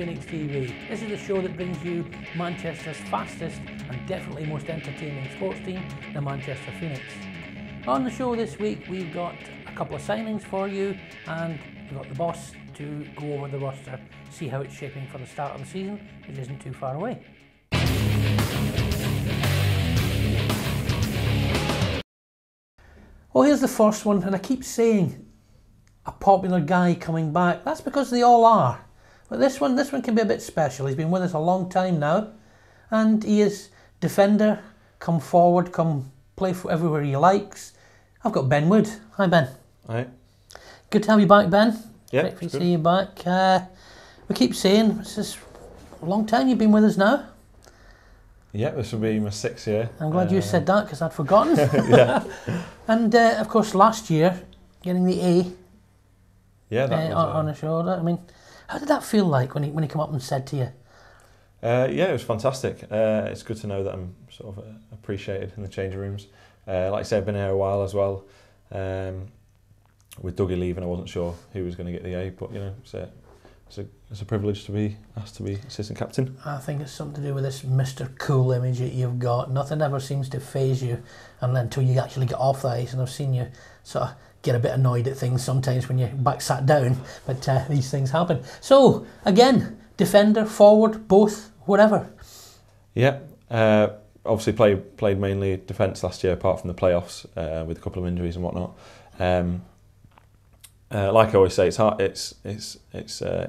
Phoenix TV. This is the show that brings you Manchester's fastest and definitely most entertaining sports team, the Manchester Phoenix. On the show this week, we've got a couple of signings for you, and we've got the boss to go over the roster, see how it's shaping for the start of the season, which isn't too far away. Well, here's the first one, and I keep saying a popular guy coming back. That's because they all are. But this one can be a bit special. He's been with us a long time now, and he is defender, come forward, come play for everywhere he likes. I've got Ben Wood. Hi, Ben. Hi. Good to have you back, Ben. Yeah, Great to see you back. We keep saying, this is a long time you've been with us now. Yeah, this will be my 6th year. I'm glad you said that, because I'd forgotten. Yeah. And, of course, last year, getting the A that was, on the shoulder. I mean, how did that feel like when he came up and said to you? Yeah, it was fantastic. It's good to know that I'm sort of appreciated in the changing rooms. Like I said, I've been here a while as well. With Dougie leaving, I wasn't sure who was going to get the A, but you know, it's a privilege to be asked to be assistant captain. I think it's something to do with this Mr. Cool image that you've got. Nothing ever seems to faze you until you actually get off the ice, and I've seen you sort of get a bit annoyed at things sometimes when you're back sat down, but these things happen. So, again, defender, forward, both, whatever. Yeah, obviously played mainly defence last year, apart from the playoffs, with a couple of injuries and whatnot. Like I always say, it's hard. It's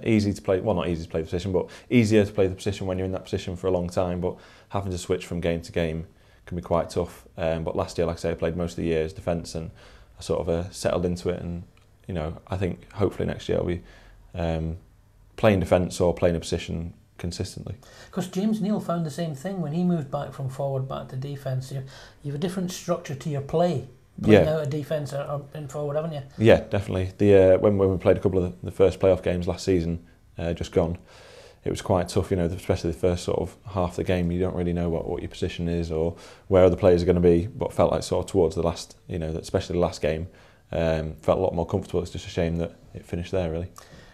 easy to play. Well, not easy to play the position, but easier to play the position when you're in that position for a long time. But having to switch from game to game can be quite tough. But last year, like I say, I played most of the year as defence, and I sort of settled into it. And you know, I think hopefully next year I'll be playing defence or playing a position consistently. Because James Neal found the same thing when he moved back from forward back to defence. You have a different structure to your play. Playing out a defence or in forward, haven't you? Yeah, definitely. When we played a couple of the first playoff games last season, just gone, it was quite tough. You know, especially the first sort of half the game, you don't really know what your position is or where other players are going to be. But felt like sort of towards the last, you know, especially the last game, felt a lot more comfortable. It's just a shame that it finished there, really.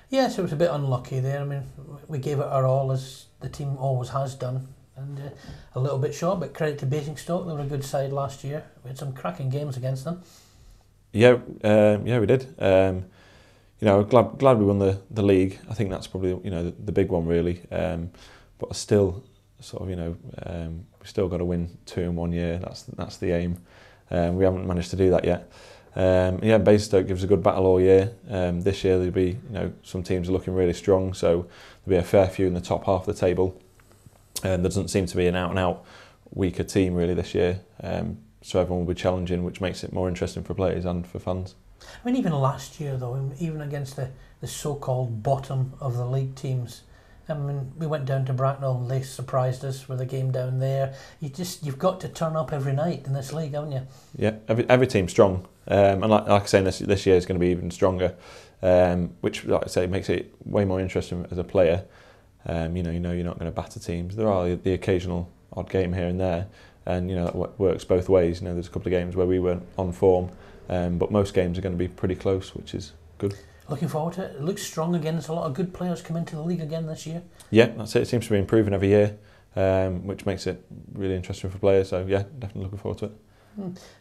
Yeah, so it was a bit unlucky there. I mean, we gave it our all, as the team always has done. And a little bit short, but credit to Basingstoke. They were a good side last year. We had some cracking games against them. Yeah, we did. You know, glad we won the league. I think that's probably, you know, the big one really. But still, sort of, you know, we've still got to win 2 in 1 year. That's the aim. We haven't managed to do that yet. Yeah, Basingstoke gives a good battle all year. This year there'll be, you know, some teams are looking really strong, so there'll be a fair few in the top half of the table. There doesn't seem to be an out-and-out weaker team really this year, so everyone will be challenging, which makes it more interesting for players and for fans. I mean, even last year though, even against the so-called bottom of the league teams, I mean, we went down to Bracknell and they surprised us with a game down there. You've got to turn up every night in this league, haven't you? Yeah, every team's strong, and like I say, this year is going to be even stronger, which, like I say, makes it way more interesting as a player. You know you're not going to batter teams. There are the occasional odd game here and there, and you know that works both ways. You know, there's a couple of games where we weren't on form, but most games are going to be pretty close, which is good. Looking forward to it. It looks strong again. There's a lot of good players come into the league again this year. Yeah, that's it. It seems to be improving every year, which makes it really interesting for players. So yeah, definitely looking forward to it.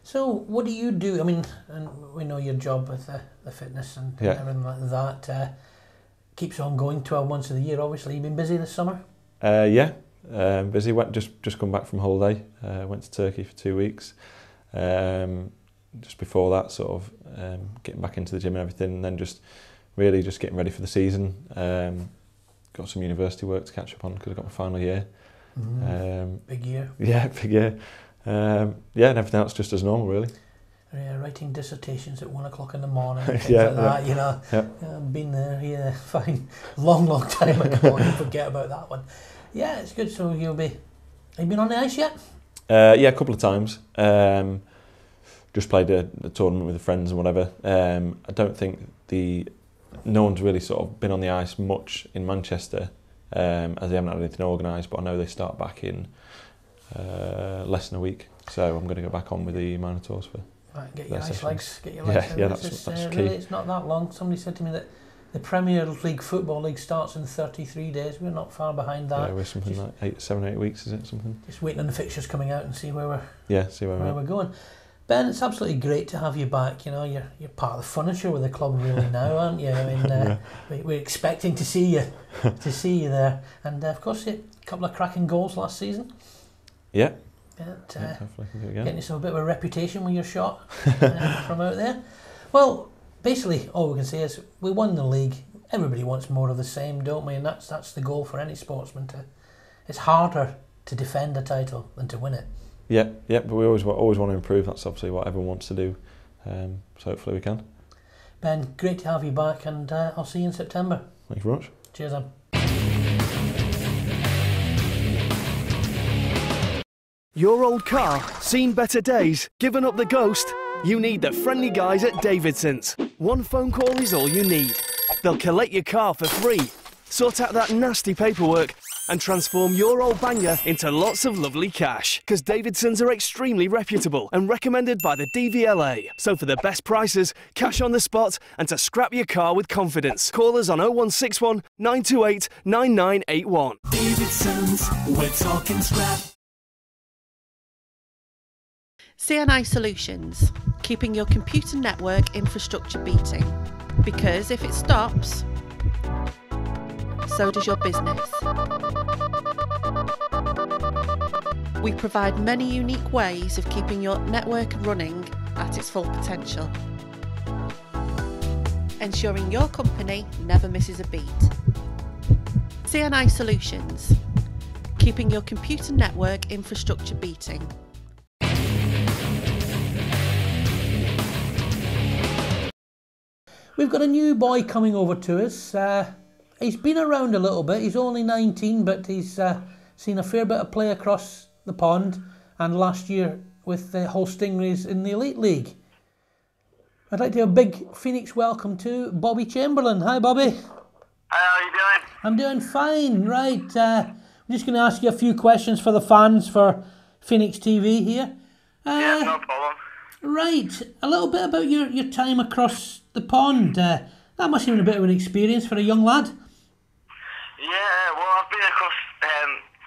So what do you do? I mean, and we know your job with the fitness and everything like that. Keeps on going 12 months of the year, obviously. You've been busy this summer? Yeah, busy. Just come back from holiday. Went to Turkey for 2 weeks. Just before that, sort of getting back into the gym and everything, and then just getting ready for the season. Got some university work to catch up on because I got my final year. Big year. Yeah, big year. Yeah, and everything else just as normal, really. Writing dissertations at 1 o'clock in the morning, things like that, you know. Been there, fine. Long time ago, you forget about that one. Yeah, it's good. So have you been on the ice yet? Yeah, a couple of times. Just played a tournament with the friends and whatever. I don't think no one's really sort of been on the ice much in Manchester, as they haven't had anything organised, but I know they start back in less than a week. So I'm going to go back on with the Minotaurs for Right, get your ice legs, get your legs. Yeah, that's key. Really, it's not that long. Somebody said to me that The Premier League Football League starts in 33 days. We're not far behind that. Yeah, we're something like 7 or 8 weeks, is it? Something. Just waiting on the fixtures coming out and see where we're. Yeah, see where we're going. Ben, it's absolutely great to have you back. You know, you're part of the furniture with the club really now, aren't you? I mean, we're expecting to see you there, and of course, a couple of cracking goals last season. Yeah. Hopefully can do it again. Getting yourself a bit of a reputation with your shot from out there. Well, basically, all we can say is we won the league. Everybody wants more of the same, don't we? And that's the goal for any sportsman. It's harder to defend a title than to win it. Yeah, but we always want to improve. That's obviously what everyone wants to do. So hopefully we can. Ben, great to have you back, and I'll see you in September. Thank you very much. Cheers, then. Your old car, seen better days, given up the ghost? You need the friendly guys at Davidson's. One phone call is all you need. They'll collect your car for free, sort out that nasty paperwork, and transform your old banger into lots of lovely cash. Because Davidson's are extremely reputable and recommended by the DVLA. So for the best prices, cash on the spot, and to scrap your car with confidence, call us on 0161 928 9981. Davidson's, we're talking scrap. CNI Solutions, keeping your computer network infrastructure beating. Because if it stops, so does your business. We provide many unique ways of keeping your network running at its full potential, ensuring your company never misses a beat. CNI Solutions, keeping your computer network infrastructure beating. We've got a new boy coming over to us. He's been around a little bit. He's only 19, but he's seen a fair bit of play across the pond, and last year with the Hull Stingrays in the Elite League. I'd like to have a big Phoenix welcome to Bobby Chamberlain. Hi, Bobby. Hi, how are you doing? I'm doing fine. Right, I'm just going to ask you a few questions for the fans for Phoenix TV here. Yeah, no problem. Right, a little bit about your time across the pond. That must have been a bit of an experience for a young lad. Yeah, well, I've been across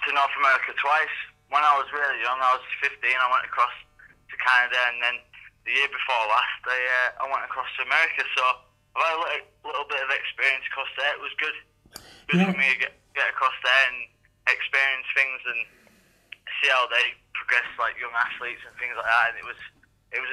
to North America twice. When I was really young, I was 15, I went across to Canada, and then the year before last, I went across to America, so I've had a little bit of experience across there. It was good for me to get across there and experience things and see how they progress, like young athletes and things like that, and it was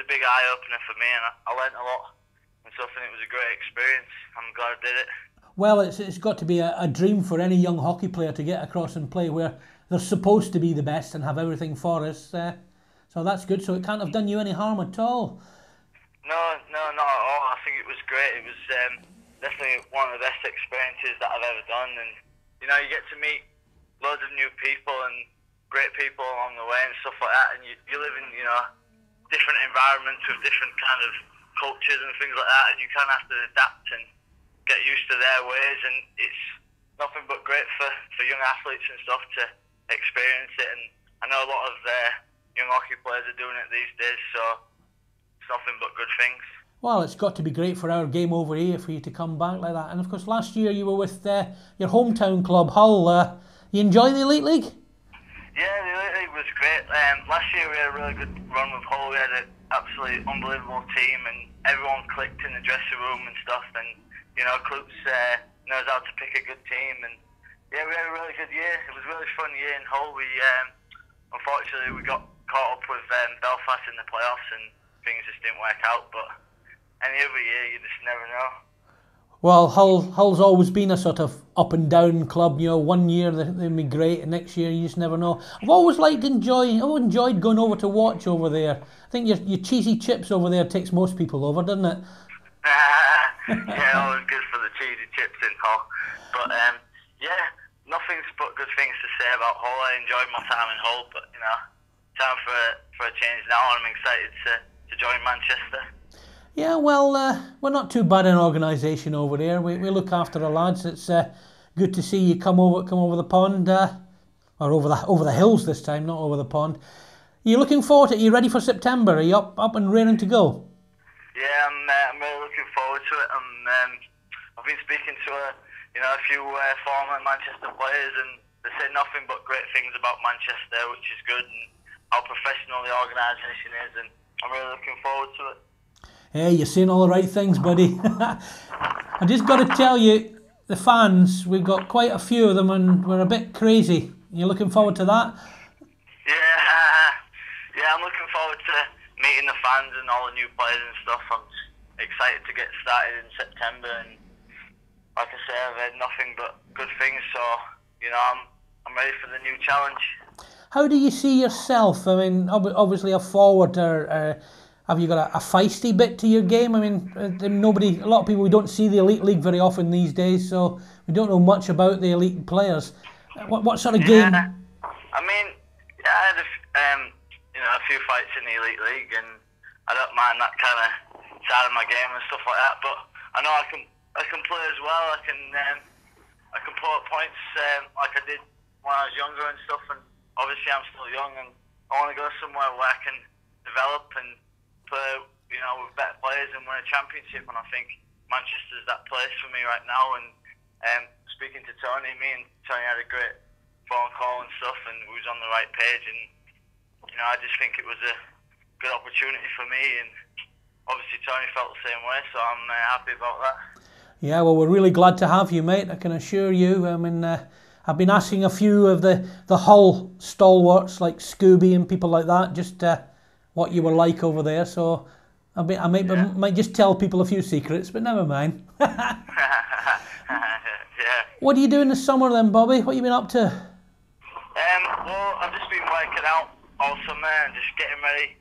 a big eye-opener for me, and I learnt a lot and stuff, and it was a great experience. I'm glad I did it. Well, it's got to be a dream for any young hockey player to get across and play where they're supposed to be the best and have everything for us. So that's good. So it can't have done you any harm at all. No, not at all. I think it was great. It was definitely one of the best experiences that I've ever done. And, you know, you get to meet loads of new people and great people along the way and stuff like that. And you live in, you know, different environments with different kind of cultures and things like that. And you kind of have to adapt and get used to their ways, and it's nothing but great for young athletes and stuff to experience it, and I know a lot of young hockey players are doing it these days, so it's nothing but good things. Well, it's got to be great for our game over here for you to come back like that. And of course last year you were with your hometown club, Hull. You enjoy the Elite League? Yeah, the Elite League was great. Last year we had a really good run with Hull. We had an absolutely unbelievable team, and everyone clicked in the dressing room and stuff, and you know, Klutz knows how to pick a good team, and yeah, we had a really good year. It was a really fun year in Hull. We unfortunately we got caught up with Belfast in the playoffs, and things just didn't work out. But any other year, you just never know. Well, Hull's always been a sort of up and down club. You know, one year they'll be great, and next year you just never know. I've always enjoyed going over to watch over there. I think your cheesy chips over there takes most people over, doesn't it? Yeah, always good for the cheesy chips in Hull. But yeah, nothing's but good things to say about Hull. I enjoyed my time in Hull, but you know, time for a change now. I'm excited to join Manchester. Yeah, well, we're not too bad an organisation over there. We look after the lads. It's good to see you come over the pond, or over the hills this time, not over the pond. You're looking forward to it? Are you ready for September? Are you up and raring to go? Yeah, I'm really looking forward to it. I've been speaking to a few former Manchester players, and they say nothing but great things about Manchester, which is good, and how professional the organisation is, and I'm really looking forward to it. Hey, you're saying all the right things, buddy. I just got to tell you, the fans, we've got quite a few of them, and we're a bit crazy. You're looking forward to that? Yeah, I'm looking forward to meeting the fans and all the new players and stuff. I'm just excited to get started in September, and like I say, I've heard nothing but good things, so I'm ready for the new challenge. How do you see yourself? I mean, obviously a forward, have you got a feisty bit to your game? I mean, a lot of people, we don't see the Elite League very often these days, so we don't know much about the elite players. What sort of game? I mean, I had a few fights in the Elite League, and I don't mind that kind of side of my game and stuff like that. But I know I can play as well. I can put up points like I did when I was younger and stuff. And obviously, I'm still young, and I want to go somewhere where I can develop and play, with better players and win a championship. And I think Manchester's that place for me right now. And speaking to Tony, me and Tony had a great phone call and stuff, and we was on the right page. And I just think it was a good opportunity for me, and obviously Tony felt the same way, so I'm happy about that. Yeah, well, we're really glad to have you, mate. I can assure you. I mean, I've been asking a few of the Hull stalwarts like Scooby and people like that just what you were like over there. So I might just tell people a few secrets, but never mind. Yeah. What are you doing this summer then, Bobby? What have you been up to? Well, I've just been working out all summer and just getting ready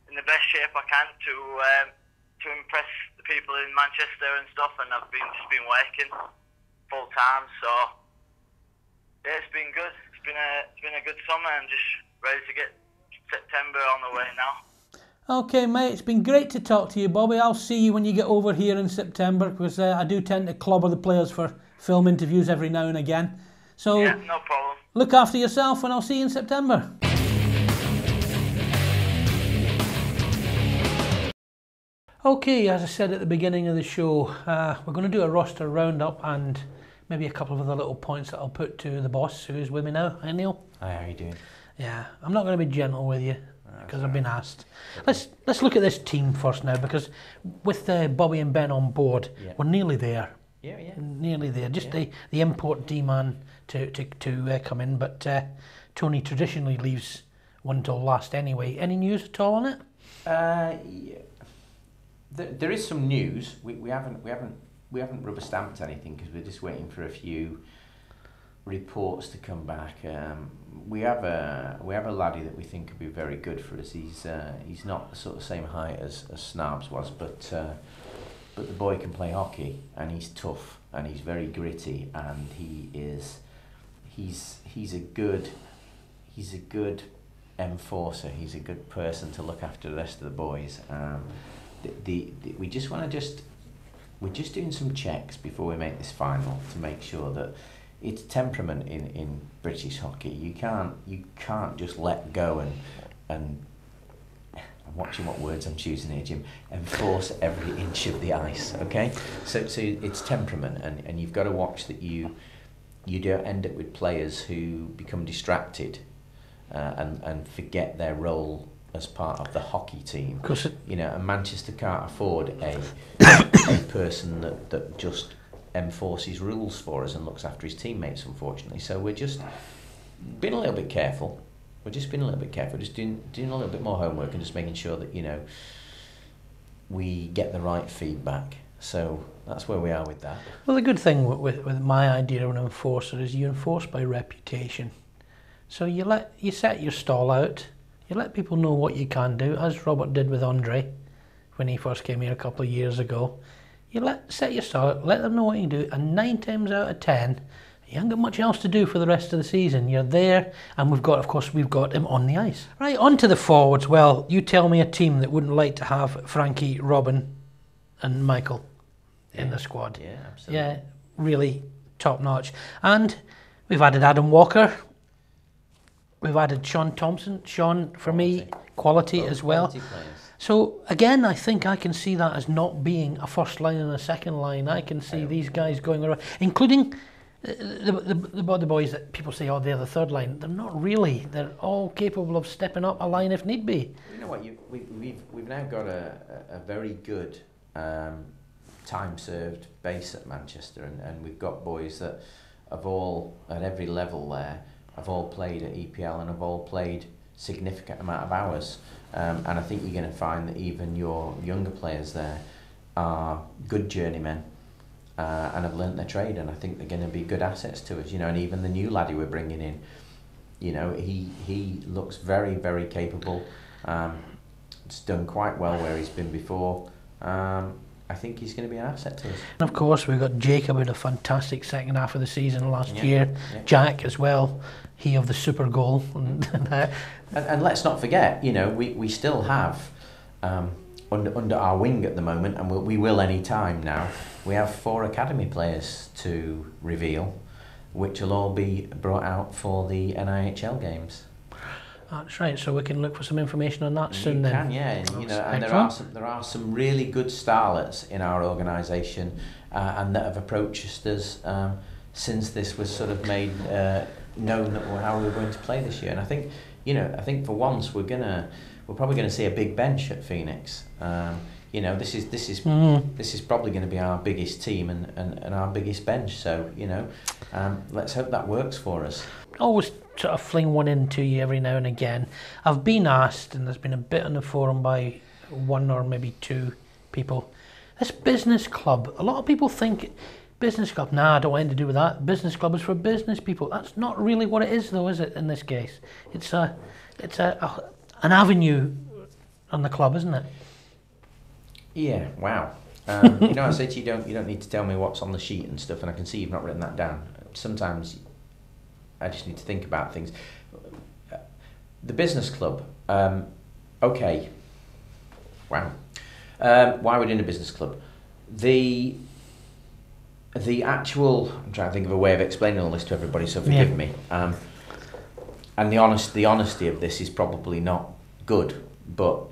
in the best shape I can to impress the people in Manchester and stuff. And I've just been working full time, so yeah, it's been good. It's been a good summer, and just ready to get September on the way now. Okay, mate, it's been great to talk to you, Bobby. I'll see you when you get over here in September, because I do tend to clobber the players for film interviews every now and again. So yeah, no problem. Look after yourself, and I'll see you in September. Okay, as I said at the beginning of the show, we're going to do a roster roundup and maybe a couple of other little points that I'll put to the boss, who is with me now. Hi, Neil. Hi, how are you doing? Yeah, I'm not going to be gentle with you because I've been asked. Let's look at this team first now, because with Bobby and Ben on board, we're nearly there. Yeah. Nearly there. Just the import D-man to come in, but Tony traditionally leaves one till last anyway. Any news at all on it? Yeah. There is some news. We haven't rubber stamped anything because we're just waiting for a few reports to come back. We have a laddie that we think could be very good for us. He's not the sort of same height as Snarbs was, but the boy can play hockey, and he's tough, and he's very gritty, and he's a good enforcer. He's a good person to look after the rest of the boys. We're just doing some checks before we make this final to make sure that it's temperament in British hockey. You can't just let go and I'm watching what words I'm choosing here, Jim. Enforce every inch of the ice, okay? So it's temperament, and you've got to watch that you don't end up with players who become distracted and forget their role as part of the hockey team. And Manchester can't afford a person that just enforces rules for us and looks after his teammates, unfortunately. So we're just being a little bit careful. Just doing a little bit more homework and just making sure that, we get the right feedback. So that's where we are with that. Well, the good thing with my idea of an enforcer is you enforce by reputation. So you set your stall out, you let people know what you can do, as Robert did with Andre when he first came here a couple of years ago. You set your stall out, let them know what you can do, and 9 times out of 10, you haven't got much else to do for the rest of the season. You're there, and we've got him on the ice. Right, on to the forwards. Well, you tell me a team that wouldn't like to have Frankie, Robin and Michael in the squad. Yeah, absolutely. Yeah, really top notch. And we've added Adam Walker. We've added Sean Thompson. Sean, for me, quality as well. Quality players. So again, I think I can see that as not being a first line and a second line. I can see these guys going around, including the boys that people say, oh, they're the third line. They're not really. They're all capable of stepping up a line if need be. You know what? We've now got a very good time served base at Manchester, and we've got boys that have all at every level there have all played at EPL and have all played significant amount of hours. And I think you're going to find that even your younger players there are good journeymen and have learnt their trade, and I think they're going to be good assets to us. You know, and even the new laddie we're bringing in, you know, he looks very, very capable. It's done quite well where he's been before. I think he's going to be an asset to us. And of course, we've got Jacob with a fantastic second half of the season last year. Yeah. Jack as well, he of the super goal. And let's not forget, you know, we still have under our wing at the moment, and we will any time now. We have 4 academy players to reveal, which will all be brought out for the NIHL games. That's right. So we can look for some information on that soon. Then. Can, yeah. And, you know, and there are some really good starlets in our organisation, and that have approached us since this was sort of made known how we were going to play this year. And I think, you know, for once we're probably gonna see a big bench at Phoenix. You know, this is probably going to be our biggest team and our biggest bench. So, you know, let's hope that works for us. Always sort of fling one into you every now and again. I've been asked, and there's been a bit on the forum by 1 or maybe 2 people, this business club, a lot of people think business club, nah, I don't want anything to do with that. Business club is for business people. That's not really what it is though, is it, in this case? It's an avenue on the club, isn't it? Yeah, wow. You know, I say to you, you don't need to tell me what's on the sheet and stuff, and I can see you've not written that down. Sometimes I just need to think about things. The business club, okay. Wow. Why are we doing a business club? The actual, I'm trying to think of a way of explaining all this to everybody, so forgive me. And the honesty of this is probably not good, but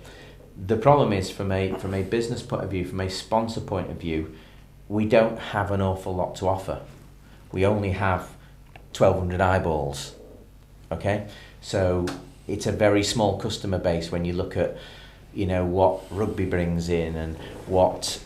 the problem is, from a business point of view, from a sponsor point of view, we don't have an awful lot to offer. We only have 1,200 eyeballs, okay? So it's a very small customer base when you look at, you know, what rugby brings in and what,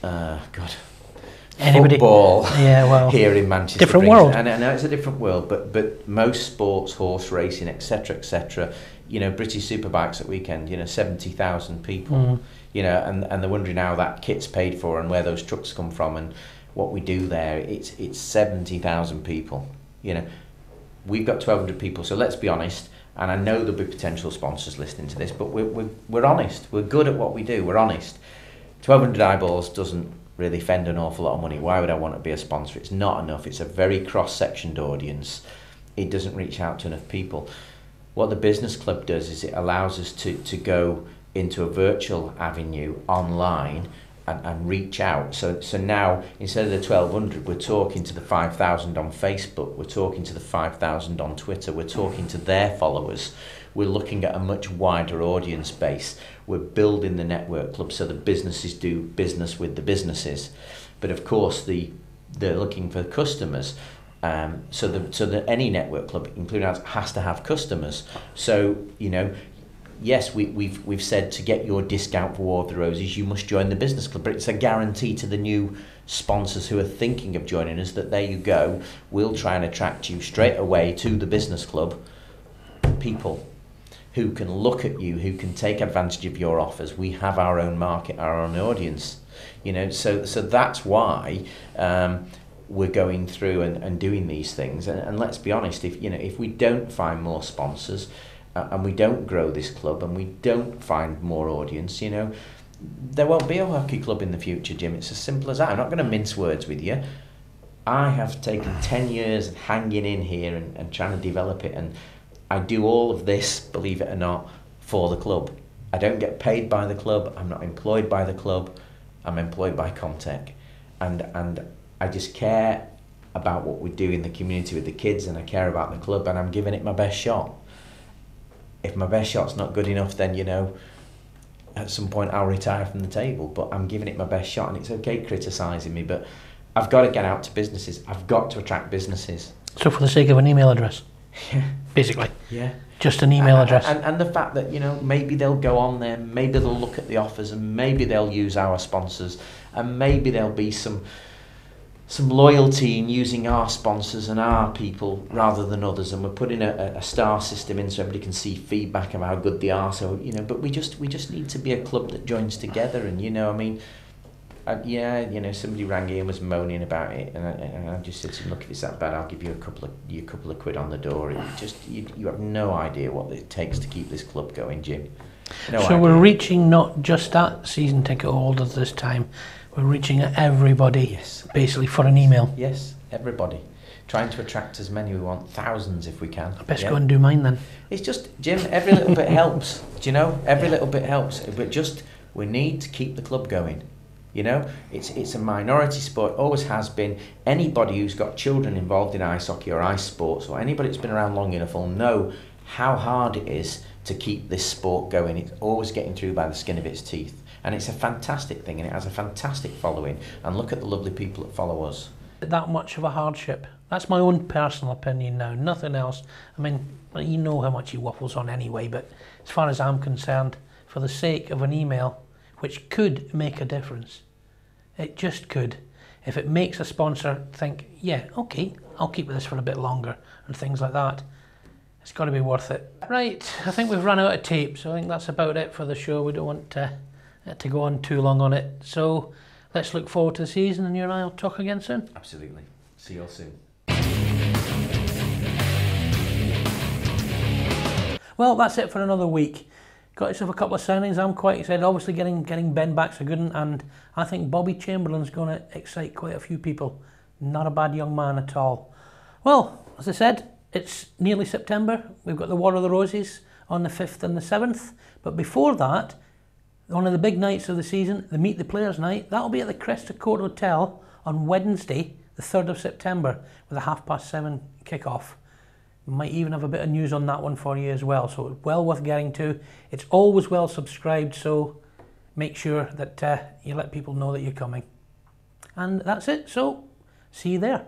football here in Manchester different brings. World. And I know it's a different world, but most sports, horse racing, etc., you know, British Superbikes at weekend, you know, 70,000 people, you know, and they're wondering how that kit's paid for and where those trucks come from and what we do there. It's 70,000 people, you know. We've got 1,200 people, so let's be honest, and I know there'll be potential sponsors listening to this, but we're honest. We're good at what we do. We're honest. 1,200 eyeballs doesn't really fend an awful lot of money. Why would I want to be a sponsor? It's not enough. It's a very cross-sectioned audience. It doesn't reach out to enough people. What the business club does is it allows us to go into a virtual avenue online and reach out. So now, instead of the 1,200, we're talking to the 5,000 on Facebook, we're talking to the 5,000 on Twitter, we're talking to their followers. We're looking at a much wider audience base. We're building the network club so the businesses do business with the businesses. But of course, they're looking for customers. So that any network club, including ours, has to have customers. So, you know, yes, we've said to get your discount for War of the Roses, you must join the business club. But it's a guarantee to the new sponsors who are thinking of joining us that there you go, we'll try and attract you straight away to the business club. People who can look at you, who can take advantage of your offers. We have our own market, our own audience. You know, so that's why we're going through and doing these things. And let's be honest, if we don't find more sponsors and we don't grow this club and we don't find more audience, you know, there won't be a hockey club in the future, Jim. It's as simple as that. I'm not going to mince words with you. I have taken 10 years hanging in here and trying to develop it, and I do all of this, believe it or not, for the club. I don't get paid by the club. I'm not employed by the club. I'm employed by Comtech. And I just care about what we do in the community with the kids, and I care about the club, and I'm giving it my best shot. if my best shot's not good enough, then, you know, at some point I'll retire from the table, but I'm giving it my best shot, and it's okay criticising me, but I've got to get out to businesses. I've got to attract businesses. So for the sake of an email address, basically. Yeah. Just an email address. And the fact that, you know, maybe they'll go on there, maybe they'll look at the offers, and maybe they'll use our sponsors, and maybe there'll be some loyalty in using our sponsors and our people rather than others, and we're putting a star system in so everybody can see feedback of how good they are. So, you know, but we just need to be a club that joins together. And, you know, I mean, yeah, you know, somebody rang in and was moaning about it, and I just said to him, look, if it's that bad, I'll give you a couple of quid on the door. It just you have no idea what it takes to keep this club going, Jim. No so idea. we're reaching not just that season ticket holders this time, we're reaching everybody. Yes. Basically for an email. Yes, everybody. Trying to attract as many, we want thousands if we can. I best go and do mine then. It's just, Jim, every little bit helps. Do you know? Every little bit helps. But just, we need to keep the club going. You know, it's a minority sport, always has been. Anybody who's got children involved in ice hockey or ice sports, or anybody that's been around long enough will know how hard it is to keep this sport going. It's always getting through by the skin of its teeth. And it's a fantastic thing, and it has a fantastic following. And look at the lovely people that follow us. That much of a hardship. That's my own personal opinion now, nothing else. I mean, you know how much he waffles on anyway, but as far as I'm concerned, for the sake of an email, which could make a difference, it just could. If it makes a sponsor think, yeah, okay, I'll keep this for a bit longer, and things like that, it's got to be worth it. Right, I think we've run out of tape, so I think that's about it for the show. We don't want to go on too long on it. So let's look forward to the season, and you and I will talk again soon. Absolutely. See you all soon. Well, that's it for another week. Got yourself a couple of signings. I'm quite excited. Obviously, getting Ben back's a good one, and I think Bobby Chamberlain's going to excite quite a few people. Not a bad young man at all. Well, as I said, it's nearly September. We've got the War of the Roses on the 5th and the 7th. But before that, one of the big nights of the season, the Meet the Players night, that'll be at the Cresta Court Hotel on Wednesday, the 3rd of September, with a 7:30 kickoff. Might even have a bit of news on that one for you as well, so it's well worth getting to. It's always well subscribed, so make sure that you let people know that you're coming. And that's it, so see you there.